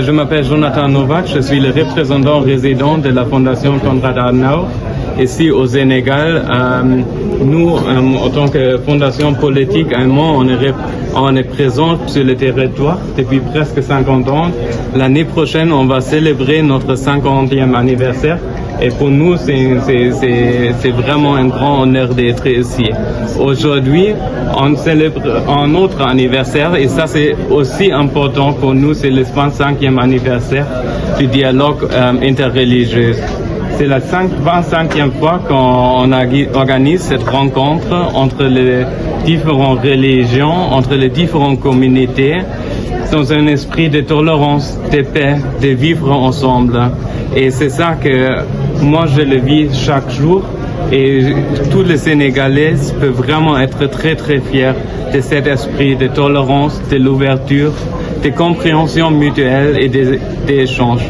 Je m'appelle Jonathan Novak, je suis le représentant résident de la Fondation Konrad Adenauer ici au Sénégal. Nous, en tant que fondation politique allemande, on est présent sur le territoire depuis presque 50 ans. L'année prochaine, on va célébrer notre 50e anniversaire. Et pour nous, c'est vraiment un grand honneur d'être ici. Aujourd'hui, on célèbre un autre anniversaire et ça c'est aussi important pour nous, c'est le 25e anniversaire du dialogue interreligieux. C'est la 25e fois qu'on organise cette rencontre entre les différentes religions, entre les différentes communautés, dans un esprit de tolérance, de paix, de vivre ensemble. Et c'est ça que moi je le vis chaque jour. Et tous les Sénégalais peuvent vraiment être très très fiers de cet esprit de tolérance, de l'ouverture, de compréhension mutuelle et d'échange.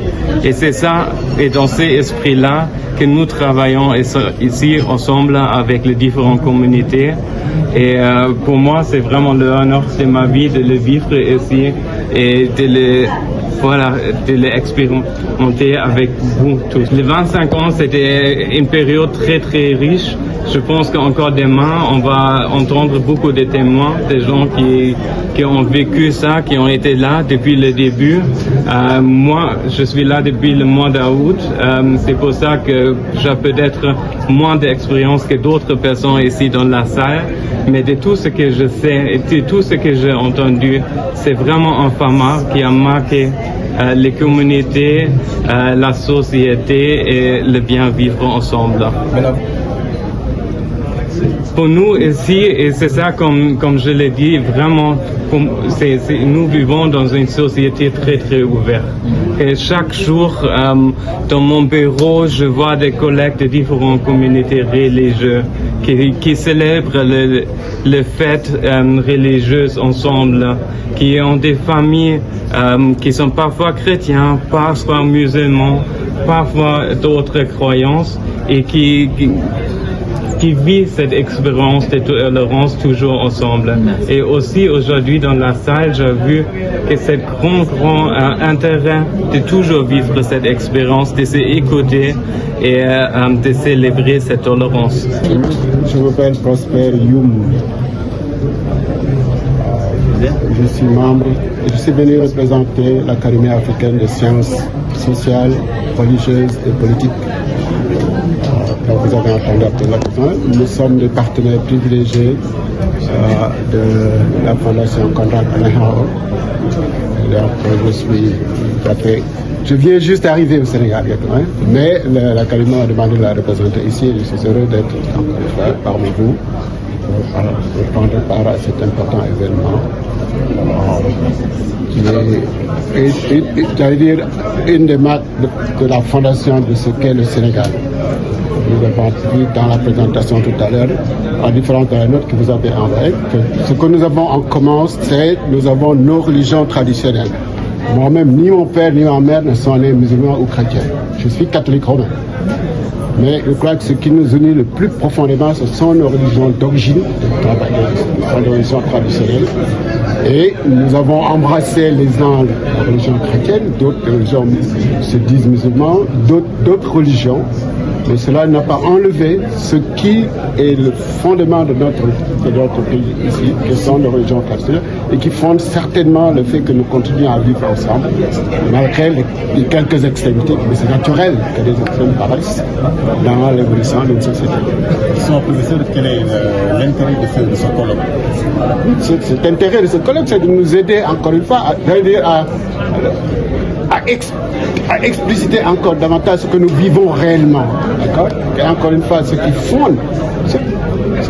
Et c'est ça, et dans cet esprit-là, que nous travaillons ici ensemble avec les différentes communautés. Et pour moi, c'est vraiment l'honneur de ma vie de le vivre ici et de l'expérimenter avec vous tous. Les 25 ans, c'était une période très très riche. Je pense qu'encore demain, on va entendre beaucoup de témoins, des gens qui ont vécu ça, qui ont été là depuis le début. Moi, je suis là depuis le mois d'août. C'est pour ça que j'ai peut-être moins d'expérience que d'autres personnes ici dans la salle. Mais de tout ce que je sais et de tout ce que j'ai entendu, c'est vraiment un famard qui a marqué les communautés, la société et le bien vivre ensemble. Pour nous ici, et c'est ça comme je l'ai dit, vraiment, nous vivons dans une société très très ouverte. Et chaque jour, dans mon bureau, je vois des collègues de différentes communautés religieuses qui célèbrent les fêtes religieuses ensemble, qui ont des familles qui sont parfois chrétiens, parfois musulmans, parfois d'autres croyances, et qui vit cette expérience de tolérance toujours ensemble. Et aussi aujourd'hui dans la salle, j'ai vu que c'est grand intérêt de toujours vivre cette expérience, de s'écouter et de célébrer cette tolérance. Je m'appelle Prosper Youm. Je suis membre, je suis venu représenter l'Académie africaine des sciences sociales, religieuses et politiques. Comme vous avez entendu après nous sommes des partenaires privilégiés de la Fondation Konrad Adenauer. Donc je viens juste d'arriver au Sénégal, mais l'Académie m'a demandé de la représenter ici et je suis heureux d'être encore une fois parmi vous pour prendre part à cet important événement qui est, j'allais dire, une des marques de la fondation de ce qu'est le Sénégal. Nous avons vu dans la présentation tout à l'heure, en différentes notes que vous avez envoyées, que ce que nous avons en commun, c'est que nous avons nos religions traditionnelles. Moi-même, ni mon père ni ma mère ne sont nés musulmans ou chrétiens. Je suis catholique romain. Mais je crois que ce qui nous unit le plus profondément, ce sont nos religions d'origine, nos religions traditionnelles. Et nous avons embrassé les uns la religion chrétienne, d'autres religions se disent musulmans, d'autres religions. Mais cela n'a pas enlevé ce qui est le fondement de notre pays ici, qui sont nos religions traditionnelles, et qui fondent certainement le fait que nous continuons à vivre ensemble, malgré les quelques extrémités, mais c'est naturel que des extrêmes paraissent dans l'évolution d'une société. Son professeur, quel est l'intérêt de ce colloque? Cet intérêt de ce colloque, c'est de nous aider encore une fois à expliciter encore davantage ce que nous vivons réellement. D'accord? Et encore une fois, ce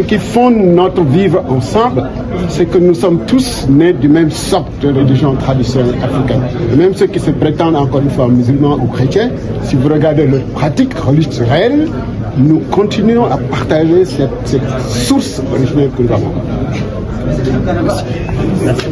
qui fonde notre vivre ensemble, c'est que nous sommes tous nés du même socle de religion traditionnelle africaine. Et même ceux qui se prétendent encore une fois musulmans ou chrétiens, si vous regardez leurs pratiques religieuses réelles, nous continuons à partager cette source originelle que nous avons. Merci.